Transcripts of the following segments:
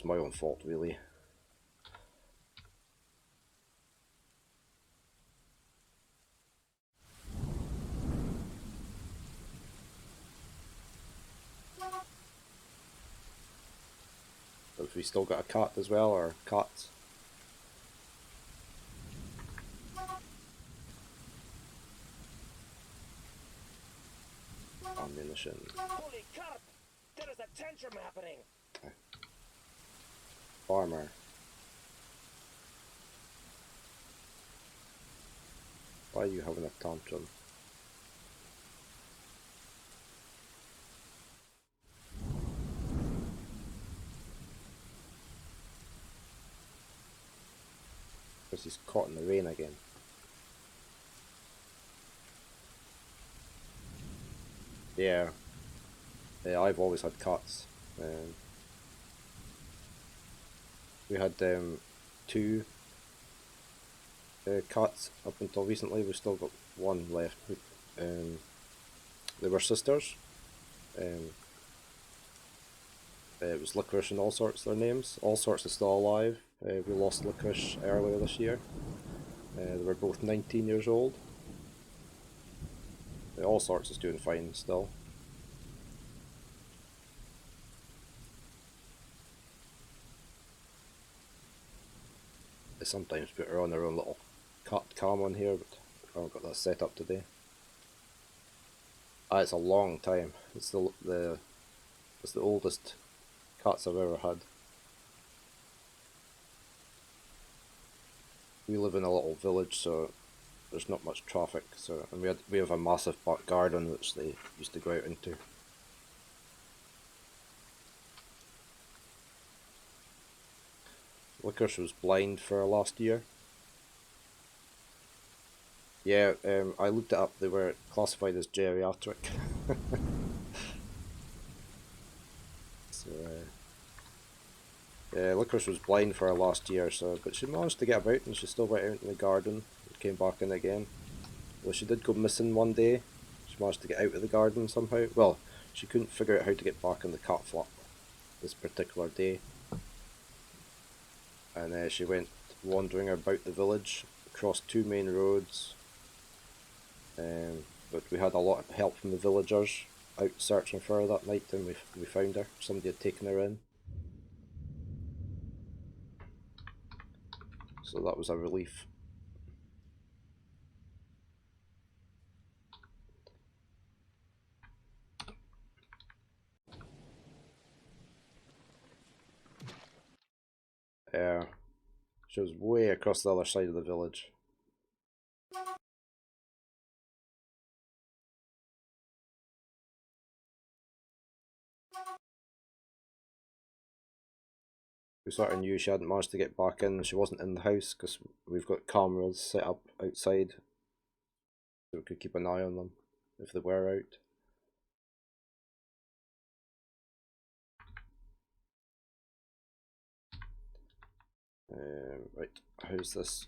was my own fault, really. Have we still got a cat as well, or cats? Ammunition. Holy crap! There is a tantrum happening. Farmer. Why are you having a tantrum? Because he's caught in the rain again. Yeah. Yeah, I've always had cats. We had 2 cats up until recently. We've still got 1 left. They were sisters. It was Licorice and All Sorts, their names. All Sorts is still alive. We lost Licorice earlier this year. They were both 19 years old. All Sorts is doing fine still. I sometimes put her on her own little cat cam on here, but I haven't got that set up today. It's a long time. It's the oldest cats I've ever had. We live in a little village, so there's not much traffic. So, and we have a massive back garden which they used to go out into. Licorice was blind for last year. Yeah, I looked it up. They were classified as geriatric. So, yeah, Licorice was blind for her last year, so but she managed to get about, and she still went out in the garden. Came back in again. Well, she did go missing one day. She managed to get out of the garden somehow. Well, she couldn't figure out how to get back in the cat flap this particular day, and she went wandering about the village, across 2 main roads. But we had a lot of help from the villagers out searching for her that night, and we found her. Somebody had taken her in. So that was a relief. She was way across the other side of the village. We sort of knew she hadn't managed to get back in. She wasn't in the house because we've got cameras set up outside, so we could keep an eye on them if they were out. Right, how's this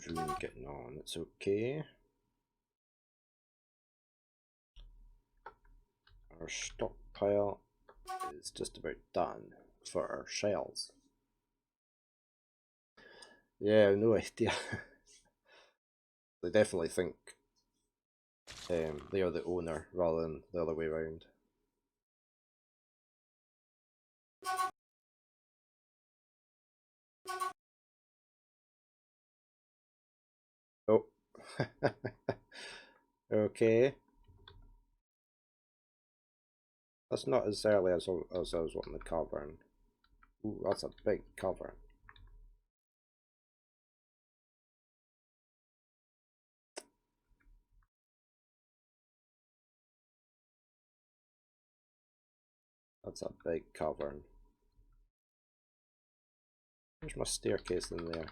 room getting on? It's okay. Our stockpile is just about done for our shells. Yeah, no idea. They definitely think they are the owner rather than the other way around. Oh. Okay. That's not as early as I was wanting the cavern. Ooh, that's a big cavern. That's a big cavern. There's my staircase in there.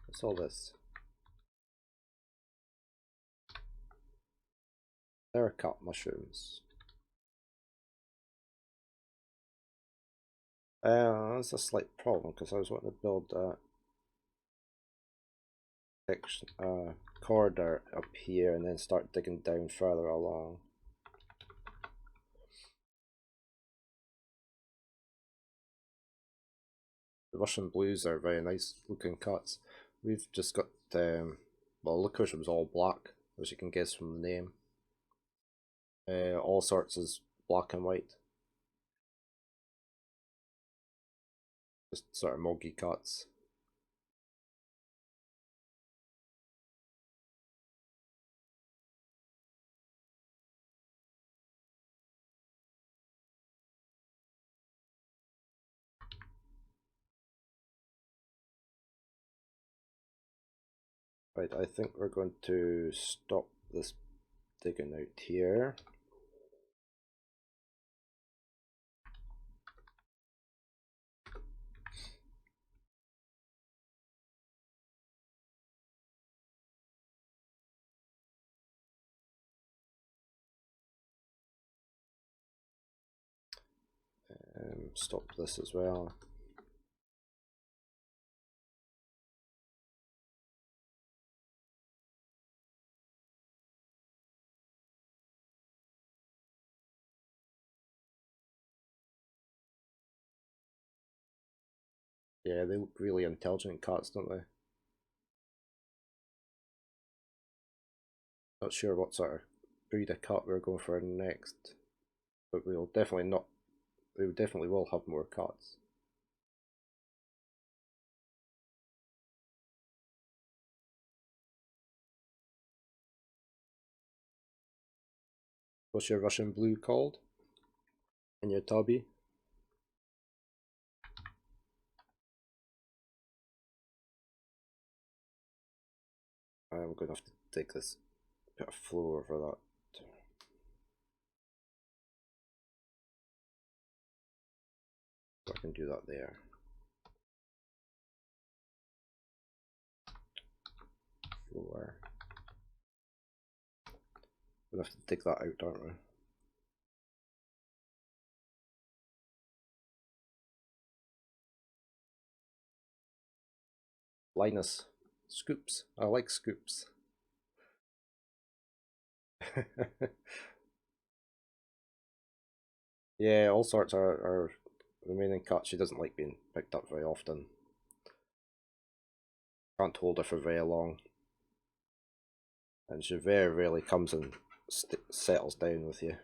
What's all this? Terracotta mushrooms. That's a slight problem because I was wanting to build a corridor up here and then start digging down further along. The Russian blues are very nice looking cuts. We've just got, well, licorice was all black, as you can guess from the name. All sorts is black and white. Just sort of moggy cuts. Right, I think we're going to stop this digging out here. Stop this as well. Yeah, they look really intelligent cats, don't they? Not sure what sort of breed of cat we're going for next, but we'll definitely not. We definitely will have more cats. What's your Russian blue called? In your tubby? I'm going to have to take this bit of floor over that. So I can do that there. Floor. We'll have to take that out, aren't we? Linus. Scoops. I like scoops. Yeah, all sorts are remaining cut. She doesn't like being picked up very often. Can't hold her for very long. And she very rarely comes and settles down with you.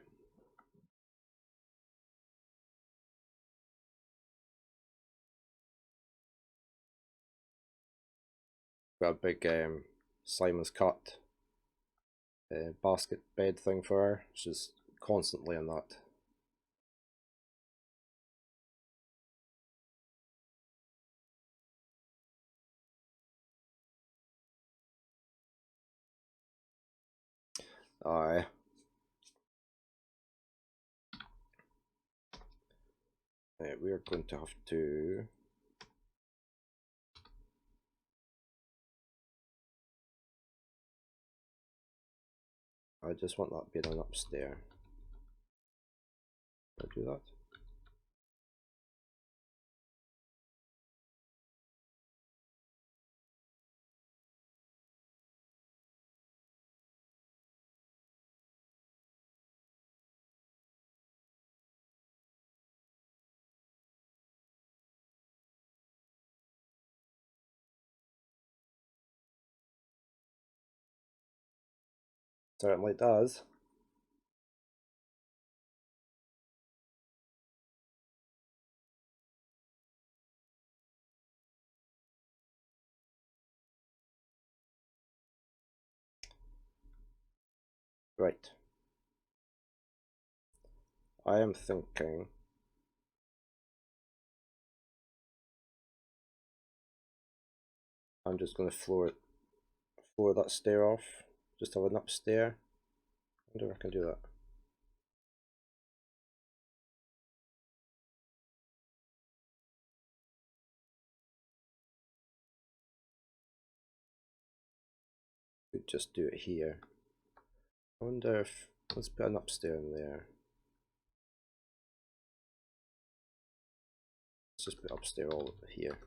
Got a big Simon's cut basket bed thing for her. She's constantly in that. Aye. We are going to have to. I just want that being an upstairs. Can I do that? Certainly does. Right. I am thinking. I'm just going to floor that stair off. Just have an upstairs. I wonder if I can do that. Could just do it here. I wonder if let's put an upstairs in there. Let's just put upstairs all here.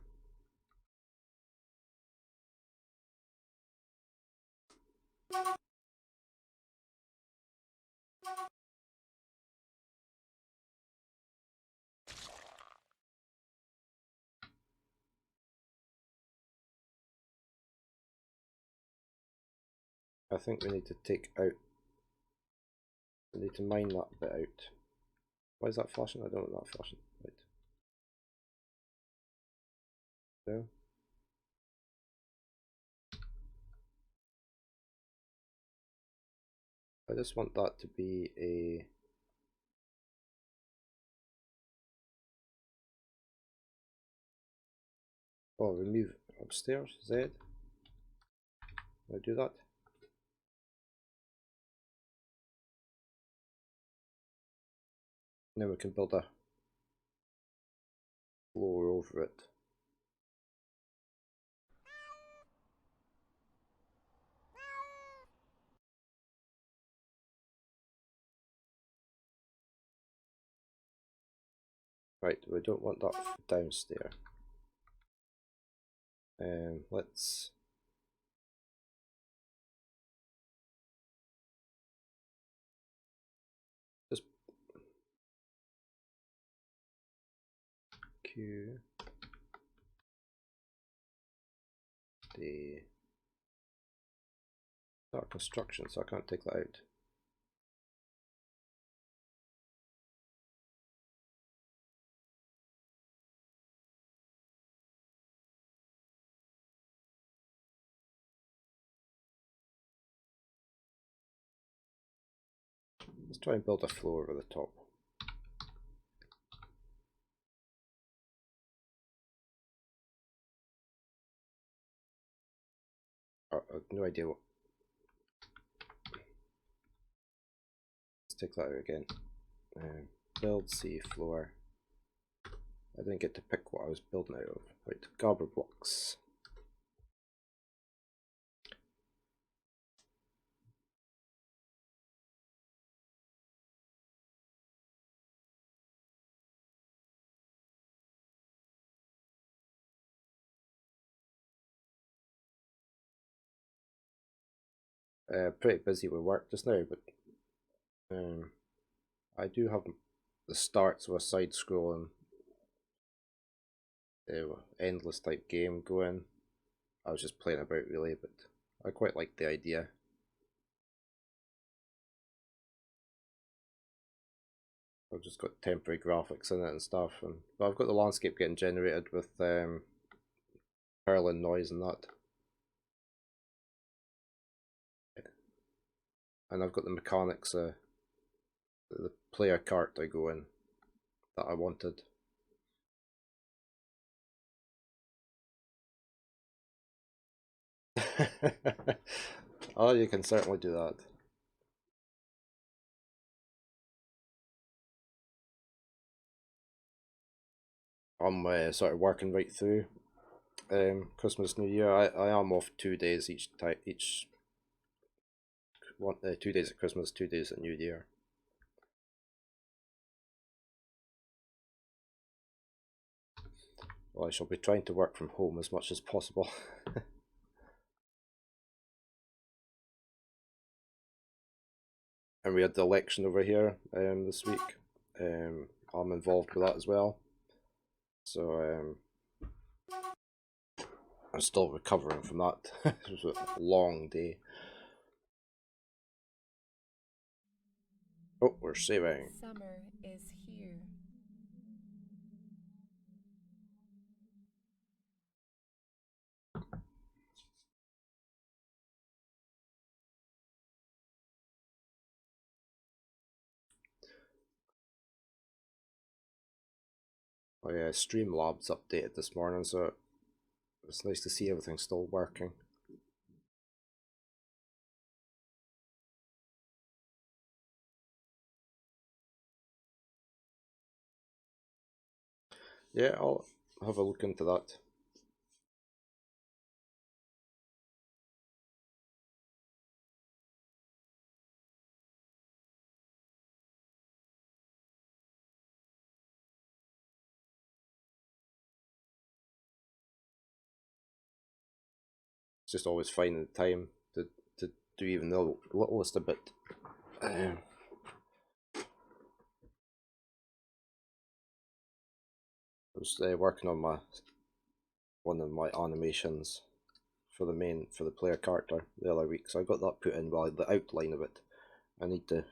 I think we need to take out. We need to mine that bit out. Why is that flashing? I don't know that flashing. Right. There. I just want that to be a. Oh, remove upstairs. Z. Can I do that? And then we can build a floor over it. Right, we don't want that downstairs. Let's just Q the start construction, so I can't take that out. Let's try and build a floor over the top. I've no idea what. Let's take that out again. Build C floor. I didn't get to pick what I was building out of. Right, Garber blocks. Pretty busy with work just now, but I do have the starts of a side-scrolling endless type game going. I was just playing about really, but I quite like the idea. I've just got temporary graphics in it and stuff, but I've got the landscape getting generated with Perlin noise and that. And I've got the mechanics, the player cart I go in that I wanted. Oh, you can certainly do that. I'm sort of working right through Christmas, New Year. I am off 2 days each one 2 days at Christmas, 2 days at New Year. Well, I shall be trying to work from home as much as possible. And we had the election over here this week. I'm involved with that as well. So I'm still recovering from that. It was a long day. Oh, we're saving. Summer is here. Oh yeah, Streamlabs updated this morning, so it's nice to see everything still working. Yeah, I'll have a look into that. It's just always finding the time to do even the littlest a bit. I was working on one of my animations for the player character the other week, so I got that put in. Well, the outline of it, I need to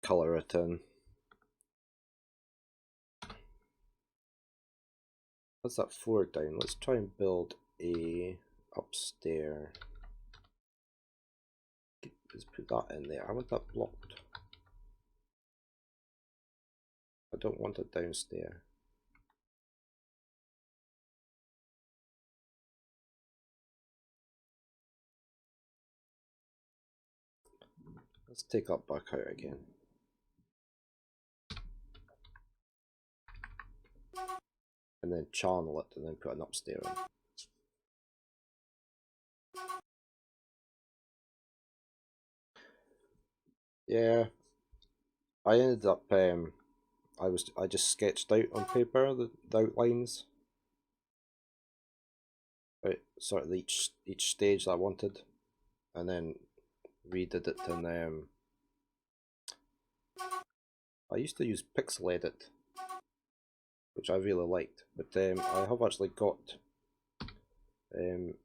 colour it in. That's that floor down. Let's try and build a upstairs. Let's put that in there. I want that blocked. I don't want it downstairs. Let's take that back out again. And then channel it and then put an upstairs in. Yeah, I ended up I just sketched out on paper the outlines, right, sort of each stage that I wanted, and then redid it in I used to use Pixel Edit, which I really liked, but I have actually got it's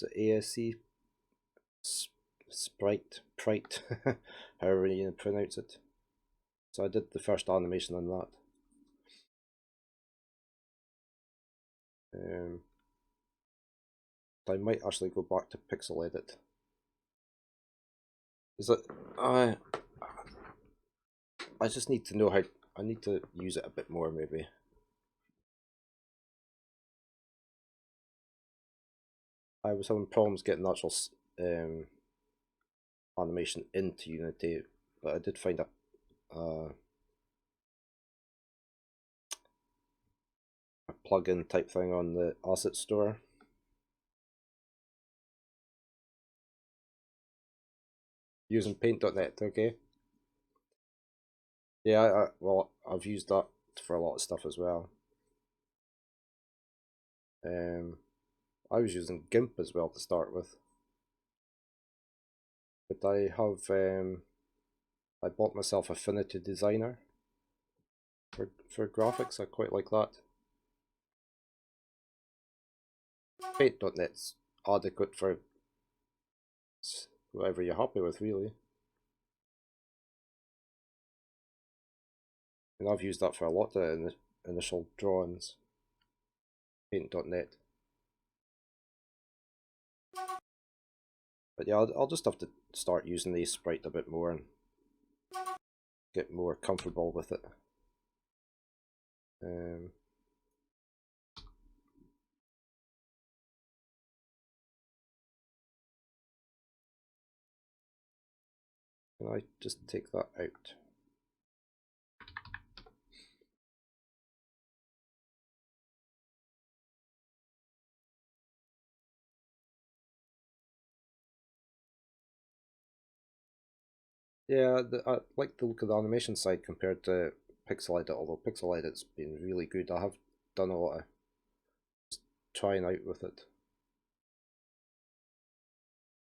an ASC Sprite, however you pronounce it. So I did the first animation on that. I might actually go back to Pixel Edit. Is it? I just need to know how. I need to use it a bit more, maybe. I was having problems getting actual animation into Unity, but I did find a plugin type thing on the asset store. Using paint.net, okay. Yeah, well, I've used that for a lot of stuff as well. I was using GIMP as well to start with, but I have I bought myself Affinity Designer for graphics. I quite like that. Paint.net's adequate for whatever you're happy with, really. And I've used that for a lot of initial drawings. Paint.net. But yeah, I'll just have to start using the sprite a bit more and get more comfortable with it. Can I just take that out? Yeah, I like the look of the animation side compared to Pixel Edit, although Pixel Edit's been really good. I have done a lot of trying out with it.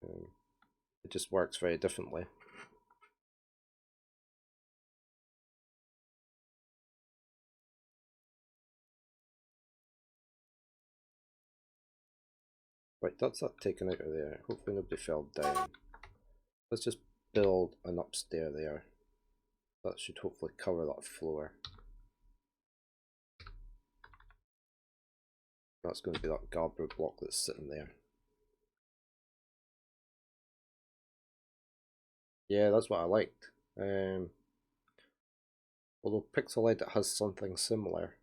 It just works very differently. Right, that's that taken out of there. Hopefully nobody fell down. Let's just build an upstairs there. That should hopefully cover that floor. That's going to be that Gabra block that's sitting there. Yeah, that's what I liked. Although Pixel Edit has something similar.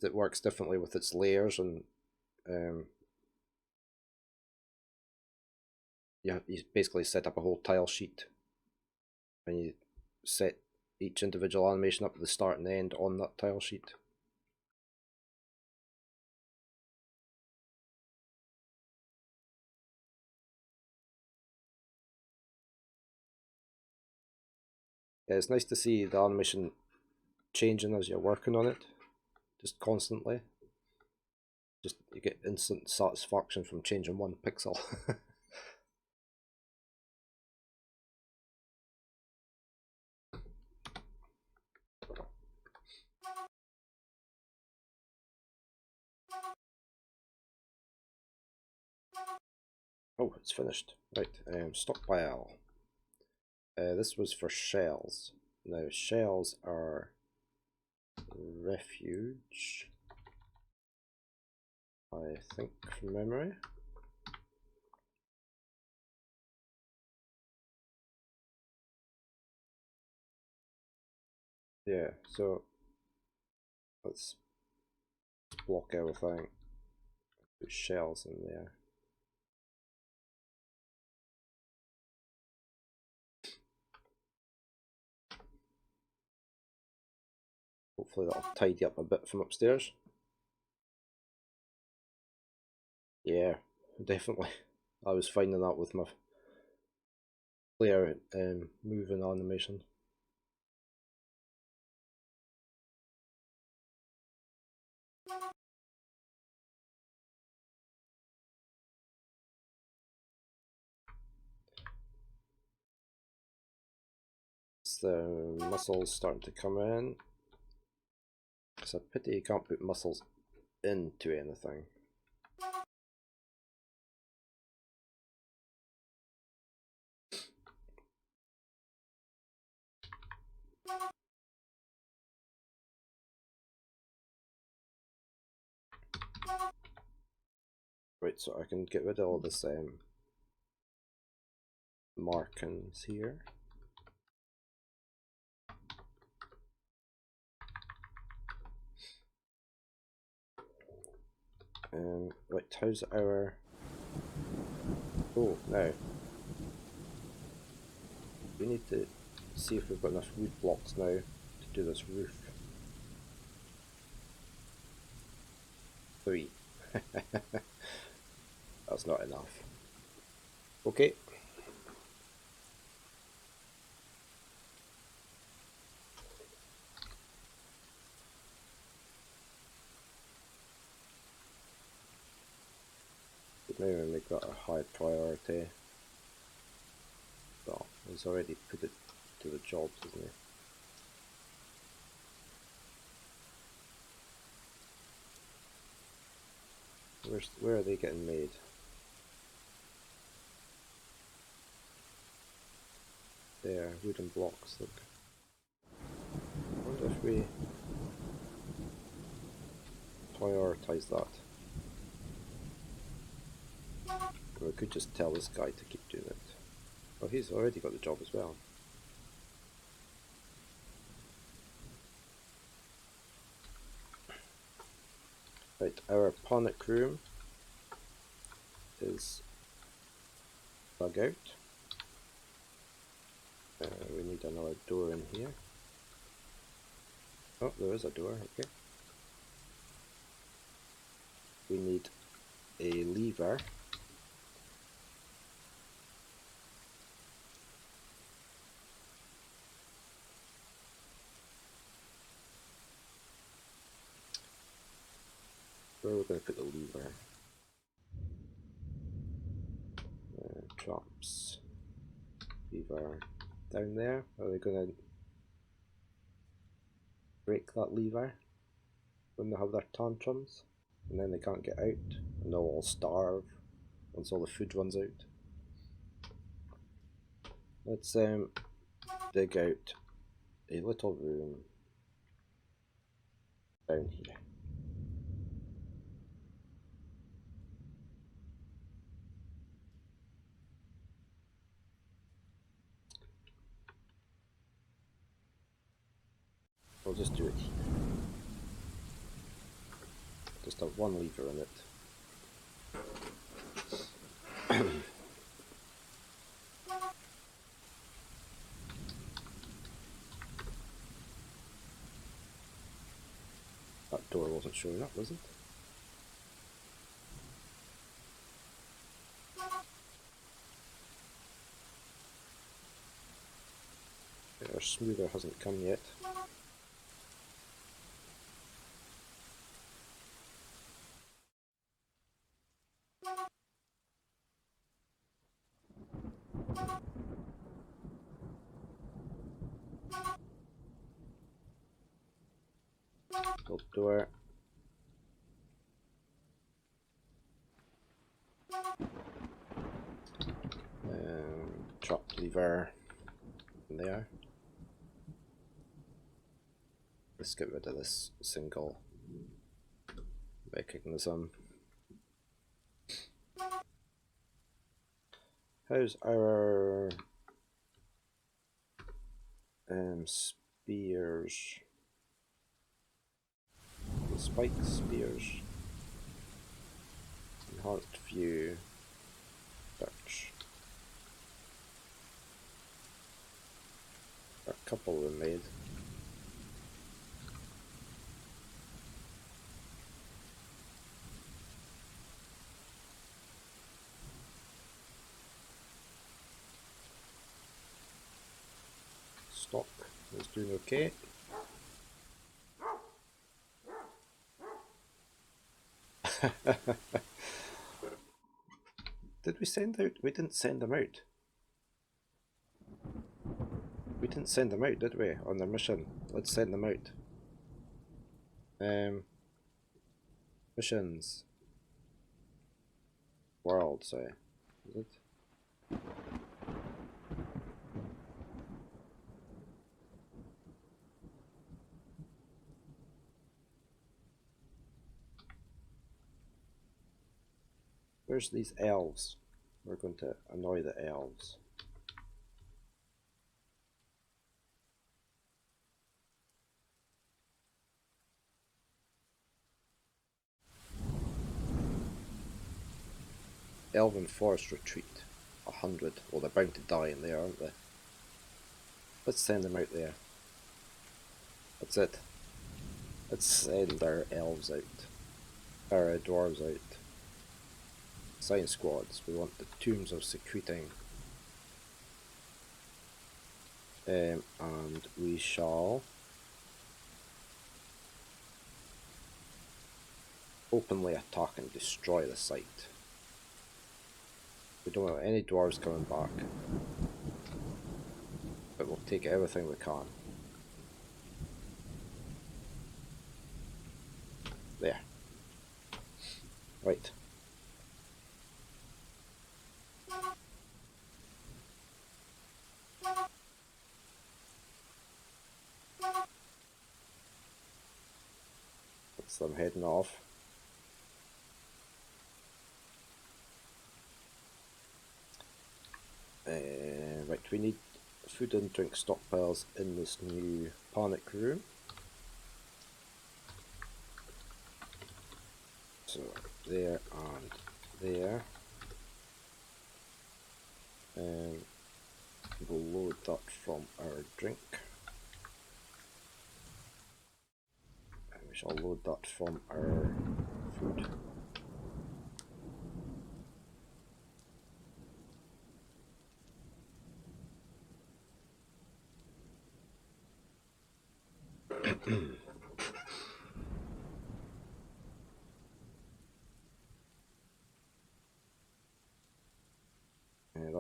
It works differently with its layers, and you basically set up a whole tile sheet, and you set each individual animation up at the start and end on that tile sheet. Yeah, it's nice to see the animation changing as you're working on it, just constantly. Just you get instant satisfaction from changing one pixel. Oh, it's finished. Right, stockpile. This was for shells. Now, shells are refuge, I think, from memory. Yeah, so let's block everything. Put shells in there. Hopefully that'll tidy up a bit from upstairs. Yeah, definitely. I was finding that with my player moving animation. It's the muscles starting to come in. It's a pity you can't put muscles into anything. Right, so I can get rid of all this markings here. Right, how's our... Oh, now. We need to see if we've got enough wood blocks now to do this roof. 3. That's not enough. Okay. But now we make that a high priority. Well, he's already put it to the job, hasn't he? Where are they getting made? There, wooden blocks, look. I wonder if we prioritise that. Or we could just tell this guy to keep doing it. Oh, he's already got the job as well. Right, our panic room is dug out. We need another door in here. Oh, there is a door, okay. We need a lever. Where are we going to put the lever? Traps. Lever down there. Are they going to break that lever when they have their tantrums? And then they can't get out, and they'll all starve once all the food runs out. Let's dig out a little room down here. We'll just do it here. Just have one lever in it. That door wasn't showing up, was it? Our smoother hasn't come yet. Build door. leave her in there. Let's get rid of this single mechanism. How's our spears? The spike spears. Enhanced view. Dutch. A couple of them made. Stock is doing okay. Did we send out? We didn't send them out. We didn't send them out, did we? On their mission. Let's send them out. Missions. World, sorry. Is it? Where's these elves? We're going to annoy the elves. Elven Forest Retreat. 100. Well, they're bound to die in there, aren't they? Let's send them out there. That's it. Let's send our elves out. Our dwarves out. Science squads. We want the tombs of secreting. And we shall openly attack and destroy the site. We don't want any dwarves coming back, but we'll take everything we can. There. Right. That's them heading off. Right, we need food and drink stockpiles in this new panic room. So there and there. And we'll load that from our drink. And we shall load that from our food.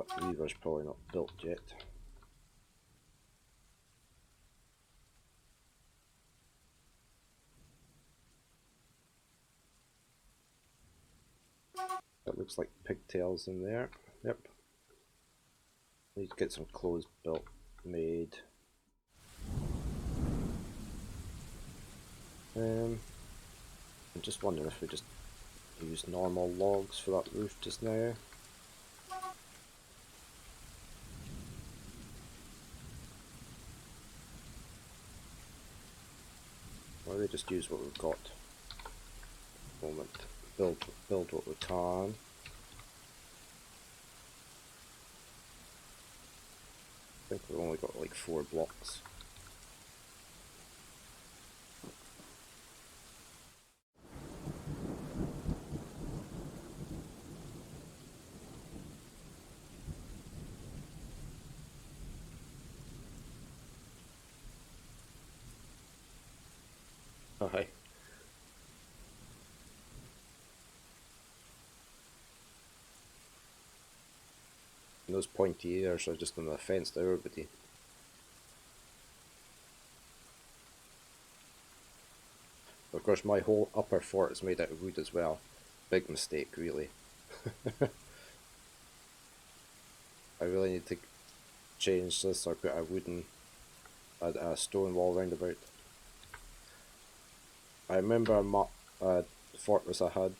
That lever's probably not built yet. That looks like pigtails in there. Yep. Need to get some clothes built, made. I'm just wondering if we just use normal logs for that roof just now. Or we just use what we've got. Moment. Build what we can. I think we've only got like 4 blocks. Oh, hey. And those pointy ears are just an offence to everybody. Of course, my whole upper fort is made out of wood as well. Big mistake, really. I really need to change this or put a wooden, a stone wall round about. I remember a fortress I had